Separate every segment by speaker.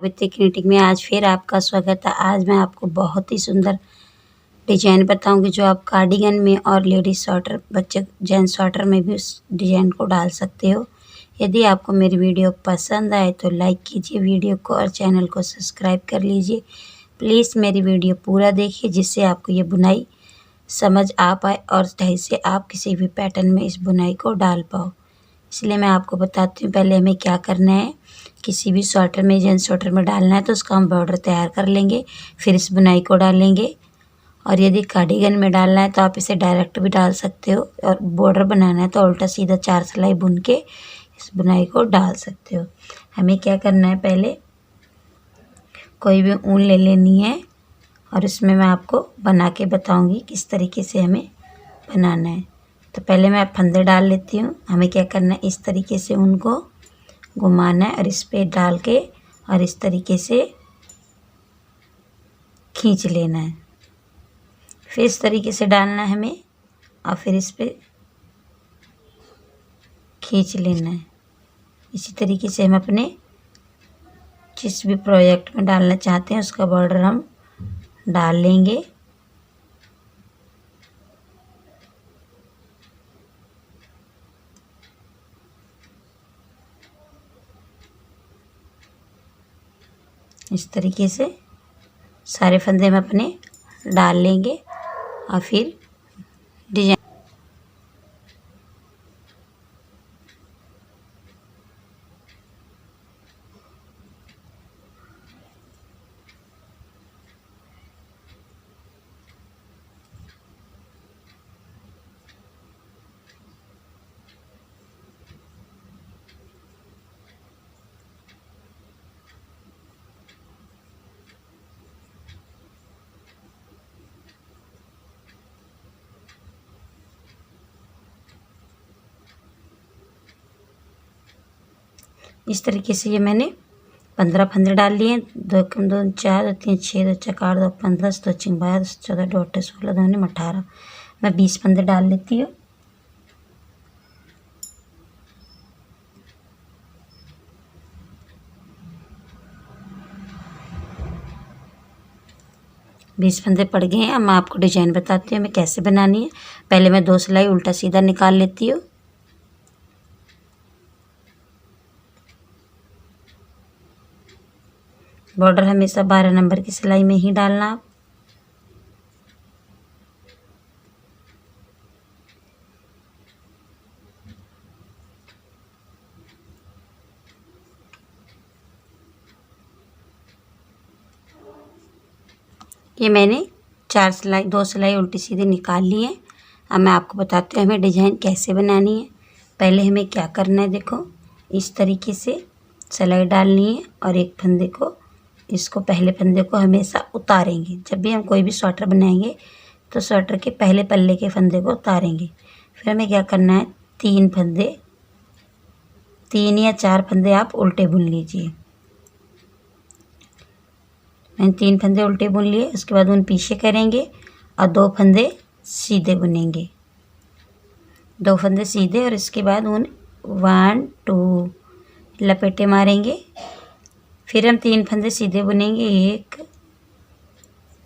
Speaker 1: वित्तीय क्रिएटिव में आज फिर आपका स्वागत है। आज मैं आपको बहुत ही सुंदर डिजाइन बताऊंगी जो आप कार्डिगन में और लेडीज स्वेटर, बच्चे जेंट्स स्वेटर में भी उस डिजाइन को डाल सकते हो। यदि आपको मेरी वीडियो पसंद आए तो लाइक कीजिए वीडियो को और चैनल को सब्सक्राइब कर लीजिए। प्लीज़ मेरी वीडियो पूरा देखिए जिससे आपको ये बुनाई समझ आ पाए और सही से आप किसी भी पैटर्न में इस बुनाई को डाल पाओ। इसलिए मैं आपको बताती हूँ पहले हमें क्या करना है। किसी भी स्वेटर में, जेंट्स स्वेटर में डालना है तो उसका हम बॉर्डर तैयार कर लेंगे, फिर इस बुनाई को डालेंगे। और यदि कार्डिगन में डालना है तो आप इसे डायरेक्ट भी डाल सकते हो, और बॉर्डर बनाना है तो उल्टा सीधा 4 सिलाई बुन के इस बुनाई को डाल सकते हो। हमें क्या करना है, पहले कोई भी ऊन ले लेनी है और इसमें मैं आपको बना के बताऊँगी किस तरीके से हमें बनाना है। तो पहले मैं फंदे डाल लेती हूँ। हमें क्या करना है, इस तरीके से उनको घुमाना है और इस पे डाल के और इस तरीके से खींच लेना है। फिर इस तरीके से डालना है हमें और फिर इस पे खींच लेना है। इसी तरीके से हम अपने जिस भी प्रोजेक्ट में डालना चाहते हैं उसका बॉर्डर हम डाल लेंगे। इस तरीके से सारे फंदे हम अपने डाल लेंगे और फिर डिजाइन इस तरीके से ये मैंने 15 फंदे डाल लिए। 2 कम 2 4 2 3 6 2 4 8 2 15 2 5 12 14 2 8 16 2 19 18 मैं 20 फंदे डाल लेती हूँ। बीस फंदे पड़ गए हैं। अब मैं आपको डिजाइन बताती हूँ हमें कैसे बनानी है। पहले मैं 2 सिलाई उल्टा सीधा निकाल लेती हूँ। बॉर्डर हमेशा 12 नंबर की सिलाई में ही डालना आप। ये मैंने 4 सिलाई 2 सिलाई उल्टी सीधी निकाल ली है। अब मैं आपको बताती हूँ हमें डिजाइन कैसे बनानी है। पहले हमें क्या करना है, देखो इस तरीके से सिलाई डालनी है और एक फंदे को, इसको पहले फंदे को हमेशा उतारेंगे। जब भी हम कोई भी स्वेटर बनाएंगे तो स्वेटर के पहले पल्ले के फंदे को उतारेंगे। फिर हमें क्या करना है, 3 फंदे, 3 या 4 फंदे आप उल्टे बुन लीजिए। मैंने 3 फंदे उल्टे बुन लिए। उसके बाद उन पीछे करेंगे और 2 फंदे सीधे बुनेंगे। 2 फंदे सीधे और इसके बाद उन 1 2 लपेटे मारेंगे। फिर हम 3 फंदे सीधे बुनेंगे, 1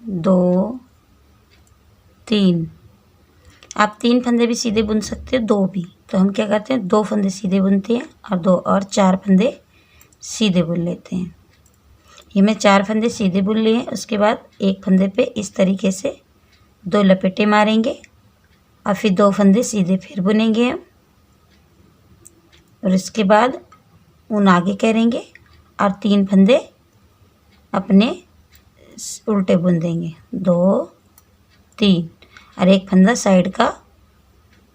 Speaker 1: 2 3। आप 3 फंदे भी सीधे बुन सकते हो, 2 भी। तो हम क्या करते हैं, 2 फंदे सीधे बुनते हैं और 2 और 4 फंदे सीधे बुन लेते हैं। ये मैं 4 फंदे सीधे बुन लिए। उसके बाद एक फंदे पे इस तरीके से 2 लपेटे मारेंगे और फिर 2 फंदे सीधे फिर बुनेंगे हम। और इसके बाद ऊन आगे करेंगे और 3 फंदे अपने उल्टे बुन देंगे, 2 3, और एक फंदा साइड का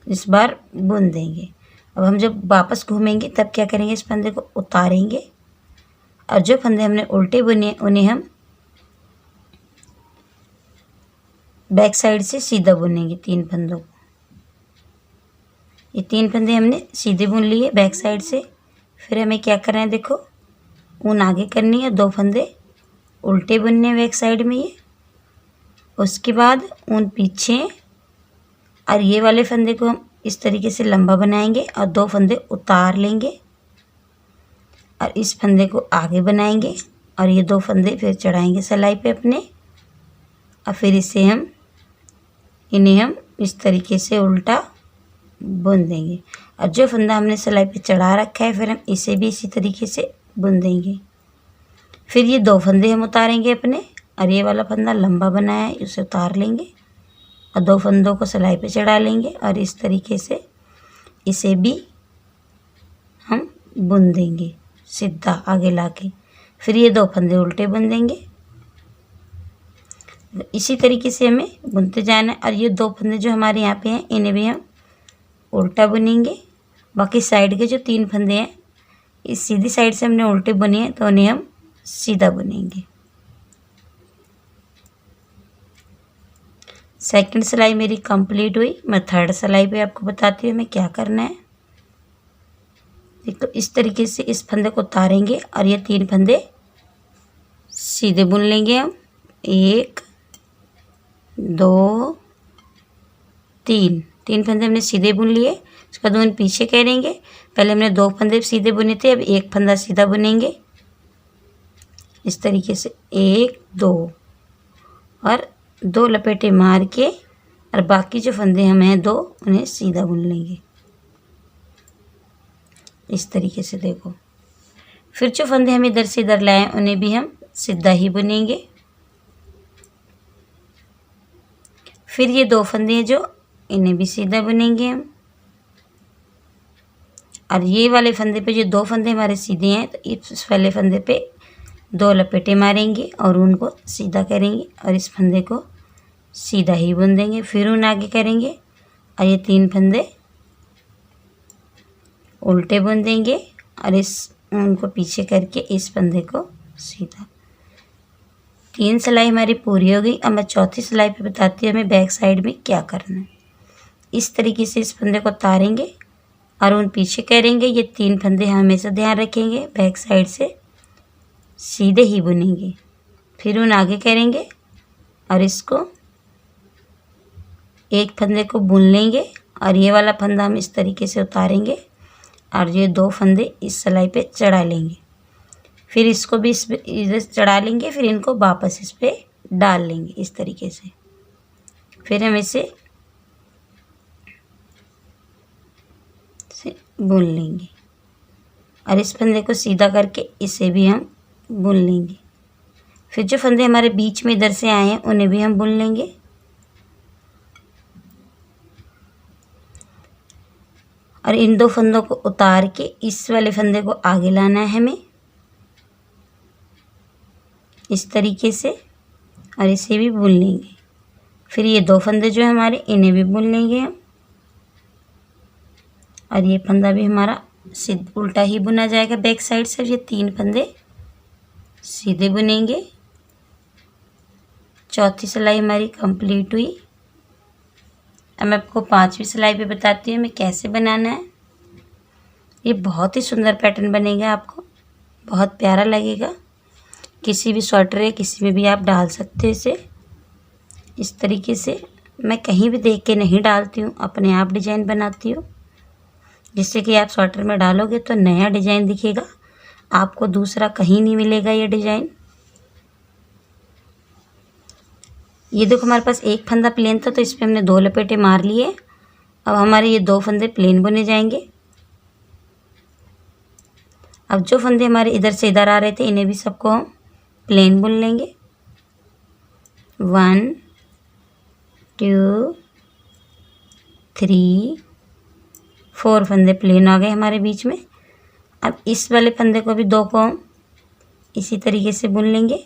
Speaker 1: इस बार बुन देंगे। अब हम जब वापस घूमेंगे तब क्या करेंगे, इस फंदे को उतारेंगे और जो फंदे हमने उल्टे बुने उन्हें हम बैक साइड से सीधा बुनेंगे 3 फंदों को। ये 3 फंदे हमने सीधे बुन लिए बैक साइड से। फिर हमें क्या करना है, देखो ऊन आगे करनी है, 2 फंदे उल्टे बुनने बैक साइड में ये। उसके बाद ऊन पीछे और ये वाले फंदे को हम इस तरीके से लंबा बनाएंगे और 2 फंदे उतार लेंगे और इस फंदे को आगे बनाएंगे और ये 2 फंदे फिर चढ़ाएंगे सिलाई पे अपने, और फिर इन्हें हम इस तरीके से उल्टा बुन देंगे। और जो फंदा हमने सिलाई पे चढ़ा रखा है फिर हम इसे भी इसी तरीके से बुन देंगे। फिर ये 2 फंदे हम उतारेंगे अपने, और ये वाला फंदा लंबा बनाया है उसे उतार लेंगे और 2 फंदों को सिलाई पे चढ़ा लेंगे और इस तरीके से इसे भी हम बुन देंगे सीधा आगे लाके। फिर ये 2 फंदे उल्टे बुन देंगे। इसी तरीके से हमें बुनते जाना है। और ये 2 फंदे जो हमारे यहाँ पे हैं इन्हें भी हम उल्टा बुनेंगे। बाकी साइड के जो 3 फंदे हैं इस सीधी साइड से हमने उल्टे बुने हैं तो उन्हें हम सीधा बुनेंगे। सेकंड सिलाई मेरी कंप्लीट हुई। मैं थर्ड सिलाई पे आपको बताती हूँ हमें क्या करना है। तो इस तरीके से इस फंदे को उतारेंगे और ये 3 फंदे सीधे बुन लेंगे हम। 1 2 3 फंदे हमने सीधे बुन लिए। उसके बाद 2 पीछे करेंगे। पहले हमने 2 फंदे सीधे बुने थे, अब 1 फंदा सीधा बुनेंगे इस तरीके से 1 2 और 2 लपेटे मार के, और बाकी जो फंदे हमें 2 उन्हें सीधा बुन लेंगे इस तरीके से। देखो फिर जो फंदे हम इधर से इधर लाए उन्हें भी हम सीधा ही बुनेंगे। फिर ये 2 फंदे हैं जो इन्हें भी सीधा बुनेंगे हम, और ये वाले फंदे पे जो 2 फंदे हमारे सीधे हैं तो इस वाले फंदे पे 2 लपेटे मारेंगे और उनको सीधा करेंगे और इस फंदे को सीधा ही बुन देंगे। फिर उन आगे करेंगे और ये 3 फंदे उल्टे बुन देंगे और उनको पीछे करके इस फंदे को सीधा। 3 सिलाई हमारी पूरी हो गई। अब मैं चौथी सिलाई पे बताती हूँ हमें बैक साइड में क्या करना है। इस तरीके से इस फंदे को उतारेंगे और उन पीछे करेंगे। ये 3 फंदे हमेशा ध्यान रखेंगे बैक साइड से सीधे ही बुनेंगे। फिर उन आगे करेंगे और इसको एक फंदे को बुन लेंगे और ये वाला फंदा हम इस तरीके से उतारेंगे और ये 2 फंदे इस सिलाई पे चढ़ा लेंगे। फिर इसको भी इधर चढ़ा लेंगे, फिर इनको वापस इस पे डाल लेंगे इस तरीके से। फिर हम इसे बुन लेंगे और इस फंदे को सीधा करके इसे भी हम बुन लेंगे। फिर जो फंदे हमारे बीच में इधर से आए हैं उन्हें भी हम बुन लेंगे। और इन 2 फंदों को उतार के इस वाले फंदे को आगे लाना है हमें इस तरीके से और इसे भी बुन लेंगे। फिर ये 2 फंदे जो हमारे इन्हें भी बुन लेंगे हम, और ये फंदा भी हमारा उल्टा ही बुना जाएगा बैक साइड से। ये 3 फंदे सीधे बुनेंगे। चौथी सिलाई हमारी कंप्लीट हुई। अब मैं आपको 5वीं सिलाई पे बताती हूँ हमें कैसे बनाना है। ये बहुत ही सुंदर पैटर्न बनेगा, आपको बहुत प्यारा लगेगा। किसी भी स्वेटर या किसी में भी आप डाल सकते हो इसे इस तरीके से। मैं कहीं भी देख के नहीं डालती हूँ, अपने आप डिजाइन बनाती हूँ, जिससे कि आप स्वेटर में डालोगे तो नया डिजाइन दिखेगा, आपको दूसरा कहीं नहीं मिलेगा ये डिजाइन। ये देखो हमारे पास एक फंदा प्लेन था तो इस पे हमने 2 लपेटे मार लिए। अब हमारे ये 2 फंदे प्लेन बुने जाएंगे। अब जो फंदे हमारे इधर से इधर आ रहे थे इन्हें भी सबको हम प्लेन बुन लेंगे। 1 2 3 4 फंदे प्लेन आ गए हमारे बीच में। अब इस वाले फंदे को भी 2 को हम इसी तरीके से बुन लेंगे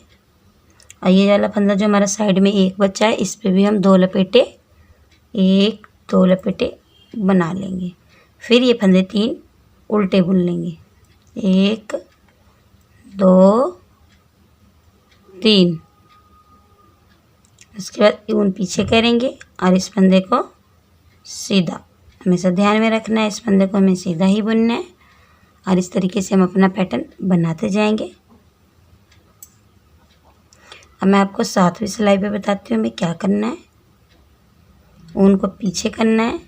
Speaker 1: और ये वाला फंदा जो हमारा साइड में एक बचा है इस पे भी हम 2 लपेटे 1 2 लपेटे बना लेंगे। फिर ये फंदे 3 उल्टे बुन लेंगे 1 2 3। उसके बाद ऊन पीछे करेंगे और इस फंदे को सीधा, हमेशा ध्यान में रखना है इस फंदे को हमें सीधा ही बुनना है और इस तरीके से हम अपना पैटर्न बनाते जाएंगे। अब मैं आपको 7वीं सिलाई पे बताती हूँ हमें क्या करना है। ऊन को पीछे करना है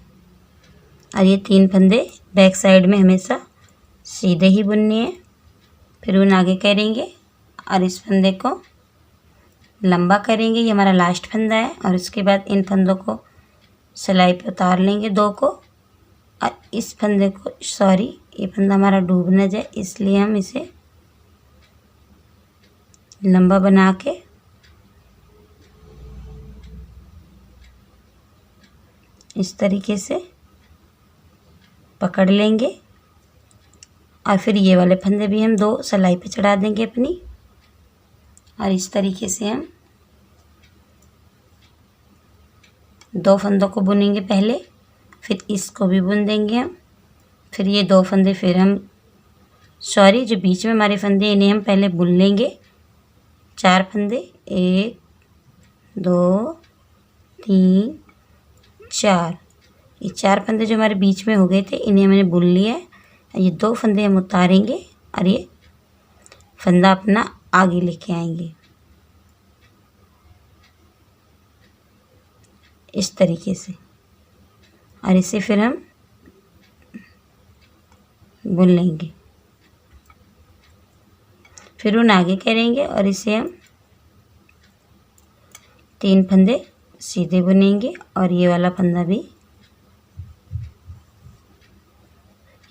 Speaker 1: और ये 3 फंदे बैक साइड में हमेशा सीधे ही बुनने हैं। फिर ऊन आगे करेंगे और इस फंदे को लंबा करेंगे। ये हमारा लास्ट फंदा है। और उसके बाद इन फंदों को सिलाई पे उतार लेंगे 2 को। और इस फंदे को ये फंदा हमारा डूब न जाए, इसलिए हम इसे लंबा बना के इस तरीके से पकड़ लेंगे। और फिर ये वाले फंदे भी हम 2 सिलाई पे चढ़ा देंगे अपनी। और इस तरीके से हम 2 फंदों को बुनेंगे पहले, फिर इसको भी बुन देंगे हम। फिर ये 2 फंदे फिर हम जो बीच में हमारे फंदे इन्हें हम पहले बुन लेंगे। 4 फंदे, 1 2 3 4। ये 4 फंदे जो हमारे बीच में हो गए थे इन्हें मैंने बुन लिया है। ये 2 फंदे हम उतारेंगे और ये फंदा अपना आगे लेके आएंगे इस तरीके से। और इसे फिर हम बुन लेंगे। फिर उन आगे करेंगे और इसे हम 3 फंदे सीधे बुनेंगे। और ये वाला फंदा भी।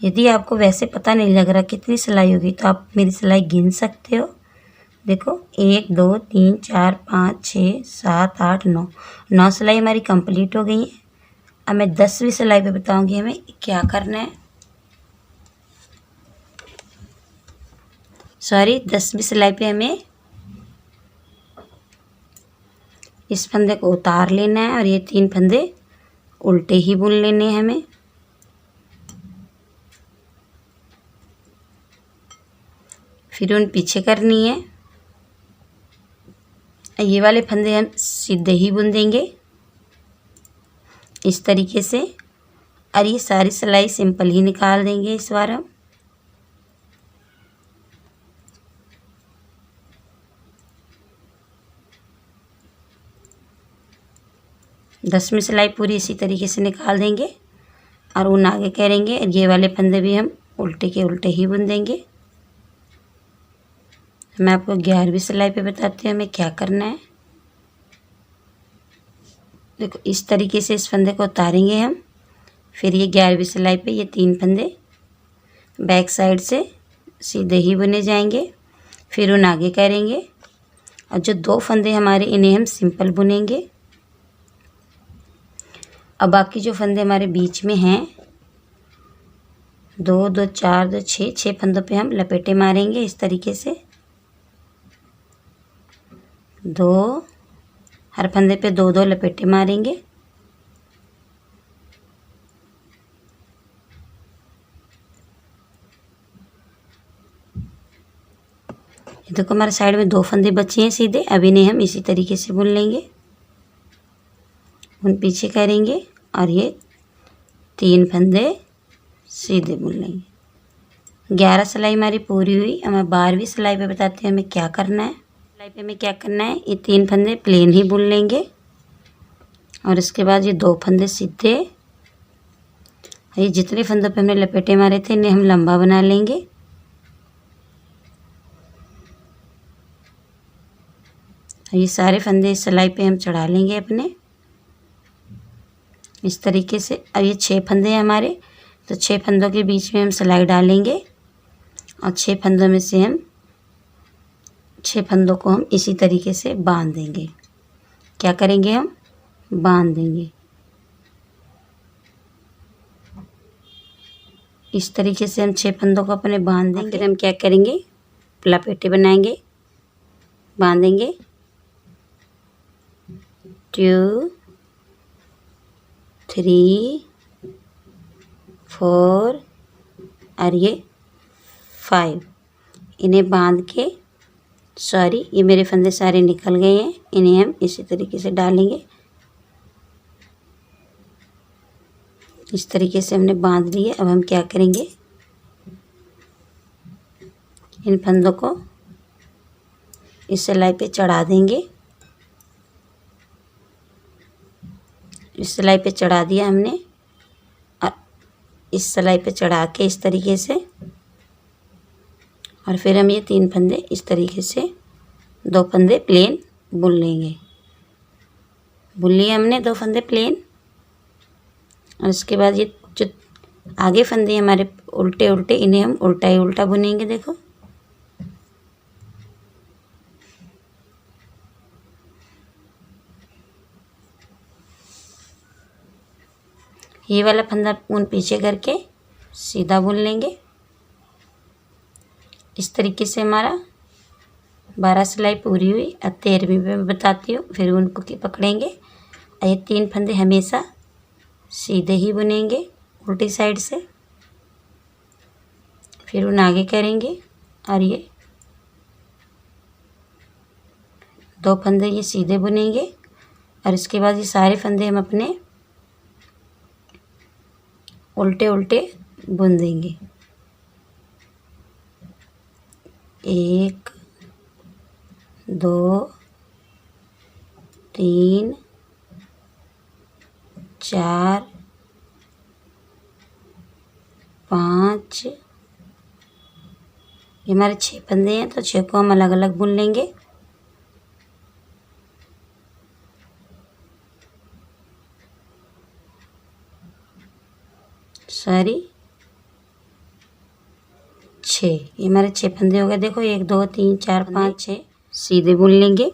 Speaker 1: यदि आपको वैसे पता नहीं लग रहा कितनी सिलाई होगी तो आप मेरी सिलाई गिन सकते हो। देखो 1 2 3 4 5 6 7 8 9 9 सिलाई हमारी कंप्लीट हो गई है। अब मैं 10वीं सिलाई पे बताऊंगी हमें क्या करना है। 10वीं सिलाई पे हमें इस फंदे को उतार लेना है और ये 3 फंदे उल्टे ही बुन लेने हैं हमें। फिर उन पीछे करनी है। ये वाले फंदे हम सीधे ही बुन देंगे इस तरीके से। और ये सारी सिलाई सिंपल ही निकाल देंगे इस बार हम। दसवीं सिलाई पूरी इसी तरीके से निकाल देंगे और उन आगे करेंगे। ये वाले फंदे भी हम उल्टे के उल्टे ही बुन देंगे। मैं आपको 11वीं सिलाई पे बताती हूँ हमें क्या करना है। देखो इस तरीके से इस फंदे को उतारेंगे हम। फिर ये 11वीं सिलाई पे ये 3 फंदे बैक साइड से सीधे ही बुने जाएंगे। फिर उन आगे करेंगे और जो 2 फंदे हमारे इन्हें हम सिंपल बुनेंगे। अब बाकी जो फंदे हमारे बीच में हैं 2 2 4 2 6 फंदों पे हम लपेटे मारेंगे इस तरीके से। 2 हर फंदे पे 2 2 लपेटे मारेंगे। ये देखो हमारे साइड में 2 फंदे बचे हैं सीधे। अब इन्हें हम इसी तरीके से बुन लेंगे। उन पीछे करेंगे और ये 3 फंदे सीधे बुन लेंगे। 11 सिलाई हमारी पूरी हुई। अब मैं 12वीं सिलाई पे बताती हूँ हमें क्या करना है। सिलाई पे हमें क्या करना है, ये 3 फंदे प्लेन ही बुन लेंगे और इसके बाद ये 2 फंदे सीधे। ये जितने फंदों पे हमने लपेटे मारे थे इन्हें हम लंबा बना लेंगे। ये सारे फंदे इस सिलाई पे हम चढ़ा लेंगे अपने इस तरीके से। अब ये 6 फंदे हैं हमारे, तो 6 फंदों के बीच में हम सिलाई डालेंगे और 6 फंदों में से हम 6 फंदों को हम इसी तरीके से बांध देंगे। क्या करेंगे, हम बांध देंगे इस तरीके से। हम 6 फंदों को अपने बांध देंगे। फिर हम क्या करेंगे, लपेटे बनाएंगे, बांधेंगे 2 3 4 और ये 5। इन्हें बांध के ये मेरे फंदे सारे निकल गए हैं। इन्हें हम इसी तरीके से डालेंगे। इस तरीके से हमने बांध लिए। अब हम क्या करेंगे, इन फंदों को इस सिलाई पे चढ़ा देंगे। इस सिलाई पे चढ़ा दिया हमने और इस सिलाई पे चढ़ा के इस तरीके से, और फिर हम ये 3 फंदे इस तरीके से 2 फंदे प्लेन बुन लेंगे। बुन लिए हमने 2 फंदे प्लेन। और उसके बाद ये जो आगे फंदे हमारे उल्टे उल्टे, इन्हें हम उल्टा ही उल्टा बुनेंगे। देखो ये वाला फंदा ऊन पीछे करके सीधा बुन लेंगे। इस तरीके से हमारा 12 सिलाई पूरी हुई। अब 13वीं पे मैं बताती हूँ। फिर उनको पकड़ेंगे। ये 3 फंदे हमेशा सीधे ही बुनेंगे उल्टी साइड से। फिर उन आगे करेंगे और ये 2 फंदे ये सीधे बुनेंगे। और इसके बाद ये सारे फंदे हम अपने उल्टे उल्टे बुन देंगे। 1 2 3 4 5, ये हमारे 6 फंदे हैं तो 6 को हम अलग अलग बुन लेंगे। सारी 6, ये हमारे 6 फंदे हो गए। देखो 1 2 3 4 5 6 सीधे बुन लेंगे।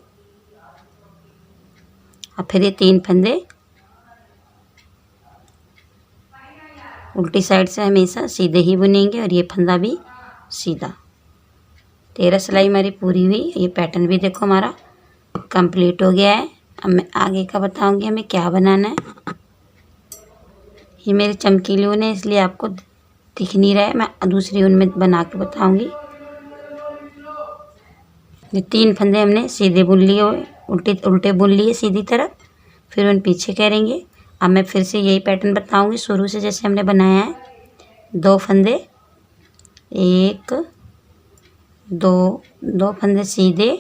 Speaker 1: और फिर ये 3 फंदे उल्टी साइड से हमेशा सीधे ही बुनेंगे। और ये फंदा भी सीधा। 13 सिलाई हमारी पूरी हुई। ये पैटर्न भी देखो हमारा कंप्लीट हो गया है। अब मैं आगे का बताऊंगी हमें क्या बनाना है। ये मेरे चमकीली ऊन है इसलिए आपको दिख नहीं रहा है। मैं दूसरी ऊन में बना के बताऊंगी। ये 3 फंदे हमने सीधे बुन लिए, उल्टे उल्टे बुन लिए सीधी तरफ। फिर उन पीछे करेंगे। अब मैं फिर से यही पैटर्न बताऊंगी शुरू से जैसे हमने बनाया है। 2 फंदे, 1 2 फंदे सीधे।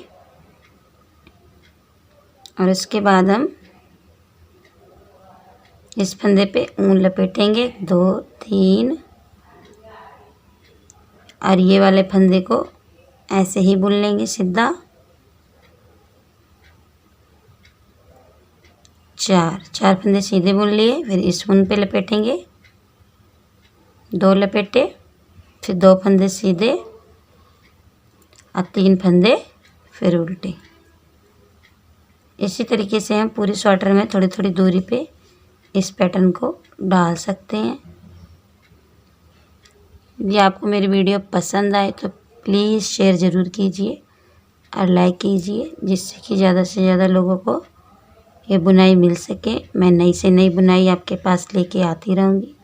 Speaker 1: और इसके बाद हम इस फंदे पे ऊन लपेटेंगे 2 3। और ये वाले फंदे को ऐसे ही बुन लेंगे सीधा। 4 फंदे सीधे बुन लिए। फिर इस ऊन पे लपेटेंगे, 2 लपेटे। फिर 2 फंदे सीधे और 3 फंदे फिर उल्टे। इसी तरीके से हम पूरी स्वेटर में थोड़ी थोड़ी दूरी पे इस पैटर्न को डाल सकते हैं। यदि आपको मेरी वीडियो पसंद आए तो प्लीज़ शेयर ज़रूर कीजिए और लाइक कीजिए, जिससे कि ज़्यादा से ज़्यादा लोगों को ये बुनाई मिल सके। मैं नई से नई बुनाई आपके पास लेके आती रहूँगी।